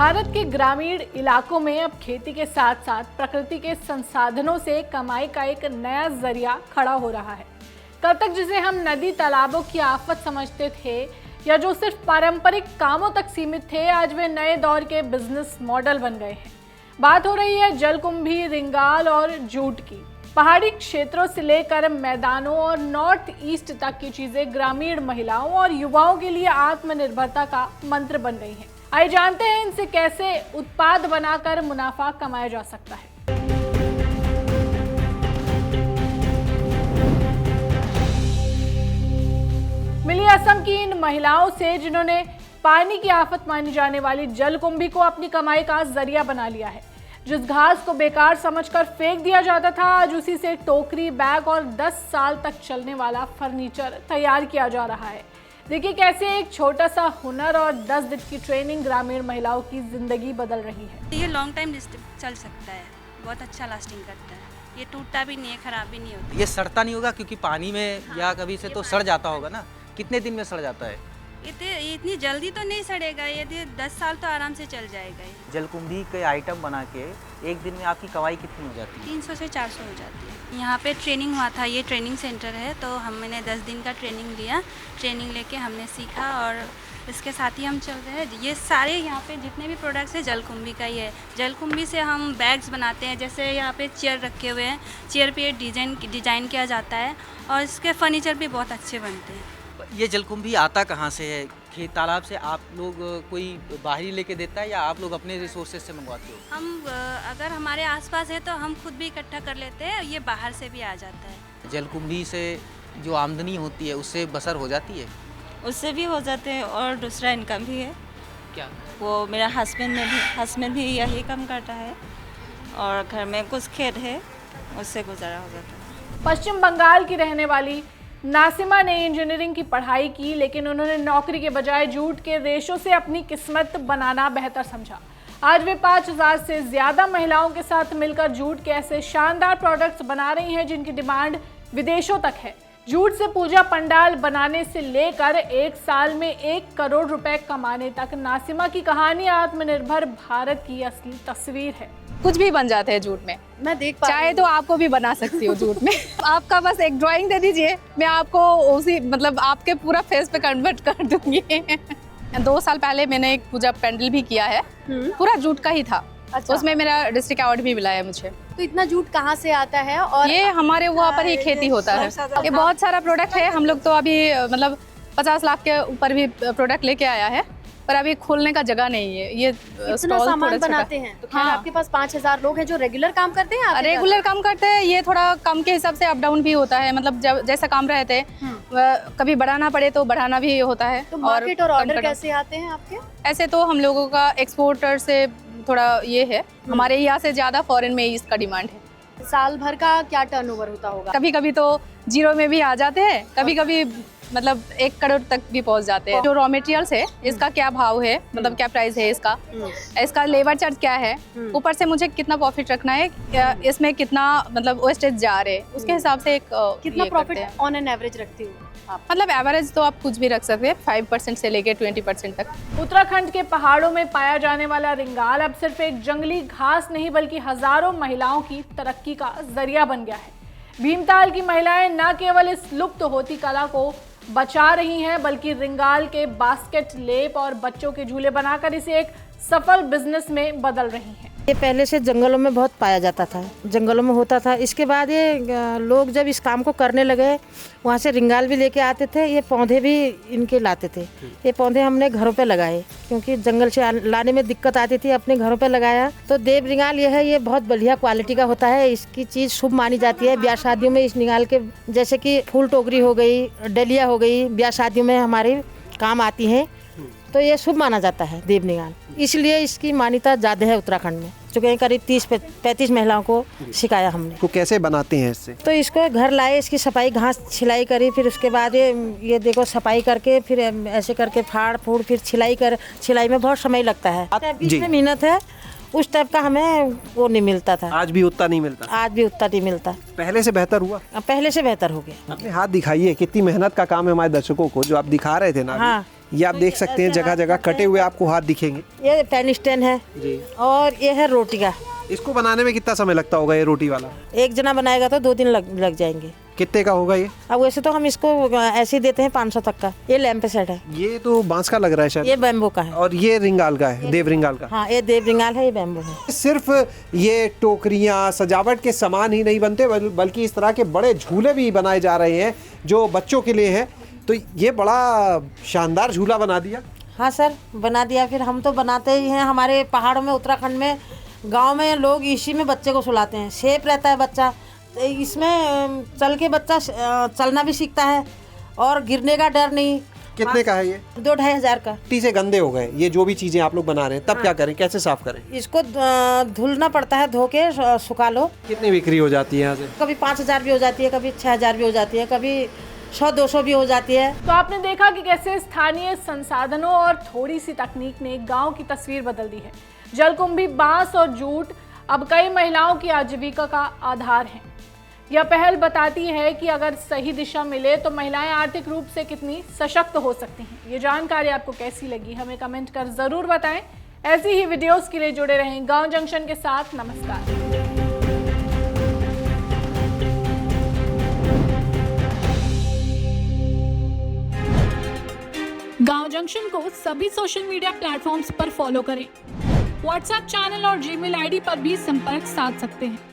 भारत के ग्रामीण इलाकों में अब खेती के साथ साथ प्रकृति के संसाधनों से कमाई का एक नया जरिया खड़ा हो रहा है। कब तक जिसे हम नदी तालाबों की आफत समझते थे या जो सिर्फ पारंपरिक कामों तक सीमित थे, आज वे नए दौर के बिजनेस मॉडल बन गए हैं। बात हो रही है जलकुंभी, रिंगाल और जूट की। पहाड़ी क्षेत्रों से लेकर मैदानों और नॉर्थ ईस्ट तक की चीजें ग्रामीण महिलाओं और युवाओं के लिए आत्मनिर्भरता का मंत्र बन गई हैं। आइए जानते हैं इनसे कैसे उत्पाद बनाकर मुनाफा कमाया जा सकता है। मिली असम की इन महिलाओं से जिन्होंने पानी की आफत मानी जाने वाली जलकुंभी को अपनी कमाई का जरिया बना लिया है। जिस घास को बेकार समझकर फेंक दिया जाता था, आज उसी से टोकरी, बैग और 10 साल तक चलने वाला फर्नीचर तैयार किया जा रहा है। देखिए कैसे एक छोटा सा हुनर और 10 दिन की ट्रेनिंग ग्रामीण महिलाओं की जिंदगी बदल रही है। ये लॉन्ग टाइम चल सकता है, बहुत अच्छा लास्टिंग करता है, ये टूटता भी नहीं है, खराब भी नहीं होता। ये सड़ता नहीं होगा क्योंकि पानी में या कभी से तो सड़ जाता होगा ना। कितने दिन में सड़ जाता है? इतनी जल्दी तो नहीं सड़ेगा, ये 10 साल तो आराम से चल जाएगा। जलकुंभी के आइटम बना के एक दिन में आपकी कमाई कितनी हो जाती है? 300 से 400 हो जाती है। यहाँ पे ट्रेनिंग हुआ था, ये ट्रेनिंग सेंटर है, तो हमने 10 दिन का ट्रेनिंग लिया। ट्रेनिंग लेके हमने सीखा और इसके साथ ही हम चल रहे हैं। ये सारे यहाँ पे जितने भी प्रोडक्ट्स हैं जलकुंभी का ही है। जलकुंभी से हम बैग्स बनाते हैं, जैसे यहाँ पे चेयर रखे हुए हैं, चेयर पे डिज़ाइन किया जाता है और इसके फर्नीचर भी बहुत अच्छे बनते हैं। ये जलकुंभी आता कहाँ से है? खेत तालाब से आप लोग कोई बाहरी लेके देता है या आप लोग अपने रिसोर्सेज से मंगवाते हो? हम अगर हमारे आसपास है तो हम खुद भी इकट्ठा कर लेते हैं, ये बाहर से भी आ जाता है। जलकुंभी से जो आमदनी होती है उससे बसर हो जाती है? उससे भी हो जाते हैं और दूसरा इनकम भी है। क्या? वो मेरा हस्बैंड भी यही काम करता है और घर में कुछ खेत है, उससे गुजारा हो जाता है। पश्चिम बंगाल की रहने वाली नासिमा ने इंजीनियरिंग की पढ़ाई की, लेकिन उन्होंने नौकरी के बजाय जूट के रेशों से अपनी किस्मत बनाना बेहतर समझा। आज वे 5000 से ज्यादा महिलाओं के साथ मिलकर जूट के ऐसे शानदार प्रोडक्ट्स बना रही हैं जिनकी डिमांड विदेशों तक है। जूट से पूजा पंडाल बनाने से लेकर 1 साल में 1 करोड़ रुपए कमाने तक नासिमा की कहानी आत्मनिर्भर भारत की असली तस्वीर है। कुछ भी बन जाते हैं जूट में, मैं देख पा चाहे तो आपको भी बना सकती हूँ जूट में। आपका बस एक ड्राइंग दे दीजिए, मैं आपको उसी मतलब आपके पूरा फेस पे कन्वर्ट कर दूंगी। 2 साल पहले मैंने एक पूजा पेंडल भी किया है, पूरा जूट का ही था। अच्छा। उसमें मेरा डिस्ट्रिक्ट अवार्ड भी मिला है मुझे। तो इतना जूट कहाँ से आता है? और ये हमारे वहाँ पर ही खेती होता है। ये बहुत सारा प्रोडक्ट है। हम लोग तो अभी मतलब 50 लाख के ऊपर भी प्रोडक्ट लेके आया है, पर अभी खोलने का जगह नहीं है। ये इतना सामान बनाते हैं तो खैर आपके पास 5000 लोग हैं जो रेगुलर काम करते हैं? रेगुलर काम करते हैं। ये थोड़ा कम के हिसाब से अप डाउन भी होता है, मतलब जब जैसा काम रहते हैं कभी बढ़ाना पड़े तो बढ़ाना भी होता है। तो मार्केट और ऑर्डर कैसे आते हैं आपके? ऐसे तो हम लोगों का एक्सपोर्टर से थोड़ा ये है, हमारे यहाँ से ज्यादा फॉरेन में इसका डिमांड है। साल भर का क्या टर्नओवर होता होगा? कभी कभी तो 0 में भी आ जाते हैं, कभी कभी मतलब 1 करोड़ तक भी पहुंच जाते हैं। जो रॉ मटेरियल्स है इसका क्या भाव है, मतलब क्या प्राइस है इसका लेबर चार्ज क्या है, ऊपर से मुझे कितना प्रॉफिट रखना है, इसमें कितना मतलब वेस्टेज जा रहे हैं, उसके हिसाब से एक कितना प्रॉफिट ऑन एन एवरेज रखती हूँ? मतलब एवरेज तो आप कुछ भी रख सकते हैं, 5% से लेके 20% तक। उत्तराखंड के पहाड़ों में पाया जाने वाला रिंगाल अब सिर्फ एक जंगली घास नहीं बल्कि हजारों महिलाओं की तरक्की का जरिया बन गया है। भीमताल की महिलाएं न केवल इस लुप्त होती कला को बचा रही हैं, बल्कि रिंगाल के बास्केट, लेप और बच्चों के झूले बनाकर इसे एक सफल बिजनेस में बदल रही हैं। ये पहले से जंगलों में बहुत पाया जाता था, जंगलों में होता था। इसके बाद ये लोग जब इस काम को करने लगे, वहाँ से रिंगाल भी लेके आते थे, ये पौधे भी इनके लाते थे। ये पौधे हमने घरों पे लगाए क्योंकि जंगल से लाने में दिक्कत आती थी, अपने घरों पे लगाया। तो देव रिंगाल ये है, ये बहुत बढ़िया क्वालिटी का होता है। इसकी चीज़ शुभ मानी जाती है। ब्याह शादियों में इस रिंगाल के जैसे कि फूल टोकरी हो गई, डलिया हो गई, ब्याह शादियों में हमारे काम आती हैं, तो ये शुभ माना जाता है देव रिंगाल। इसलिए इसकी मान्यता ज़्यादा है उत्तराखंड में। चूँकि करीब 30-35 महिलाओं को सिखाया हमने। तो कैसे बनाते हैं इससे? तो इसको घर लाए, इसकी सफाई, घास छिलाई करी, फिर उसके बाद ये देखो सफाई करके फिर ऐसे करके फाड़ फूड़ फिर छिलाई में बहुत समय लगता है। बीच में मेहनत है, उस टाइप का हमें वो नहीं मिलता था। आज भी उतना नहीं मिलता? आज भी उतना नहीं मिलता। पहले से बेहतर हुआ? पहले से बेहतर हो गया। अपने हाथ दिखाइए, कितनी मेहनत का काम है हमारे दर्शकों को जो आप दिखा रहे थे ना। हाँ, ये आप देख सकते हैं जगह जगह कटे हुए आपको हाथ दिखेंगे। ये पेन स्टैंड है जी। और ये है रोटी का। इसको बनाने में कितना समय लगता होगा ये रोटी वाला? एक जना बनाएगा तो 2 दिन लग जाएंगे। कितने का होगा ये? अब वैसे तो हम इसको ऐसे ही देते हैं 500 तक का। ये लैंप सेट है। ये तो बांस का लग रहा है शायद। ये बैम्बू का है। और ये रिंगाल का है, देव रिंगाल का। हाँ, ये देव रिंगाल है, ये बैम्बू है। सिर्फ ये टोकरियाँ सजावट के सामान ही नहीं बनते बल्कि इस तरह के बड़े झूले भी बनाए जा रहे हैं जो बच्चों के लिए हैं। तो ये बड़ा शानदार झूला बना दिया। हाँ सर, बना दिया। फिर हम तो बनाते ही हैं। हमारे पहाड़ों में, उत्तराखंड में, गांव में लोग इसी में बच्चे को सुलाते हैं। सेफ रहता है बच्चा, तो इसमें चल के बच्चा चलना भी सीखता है और गिरने का डर नहीं। कितने का है ये? 2-2.5 हज़ार का। मिट्टी से गंदे हो गए ये जो भी चीजें आप लोग बना रहे हैं, तब क्या करें, कैसे साफ करें? इसको धुलना पड़ता है, धो के सुखा लो। कितनी बिक्री हो जाती है यहाँ से? कभी 5,000 भी हो जाती है, कभी 6,000 भी हो जाती है, कभी 100-200 भी हो जाती है। तो आपने देखा कि कैसे स्थानीय संसाधनों और थोड़ी सी तकनीक ने गांव की तस्वीर बदल दी है। जलकुंभी, बांस और जूट अब कई महिलाओं की आजीविका का आधार है। यह पहल बताती है कि अगर सही दिशा मिले तो महिलाएं आर्थिक रूप से कितनी सशक्त हो सकती हैं। ये जानकारी आपको कैसी लगी हमें कमेंट कर जरूर बताएं। ऐसी ही वीडियोस के लिए जुड़े रहें गांव जंक्शन के साथ। नमस्कार। गांव जंक्शन को सभी सोशल मीडिया प्लेटफॉर्म्स पर फॉलो करें। व्हाट्सएप चैनल और जीमेल आईडी पर भी संपर्क साध सकते हैं।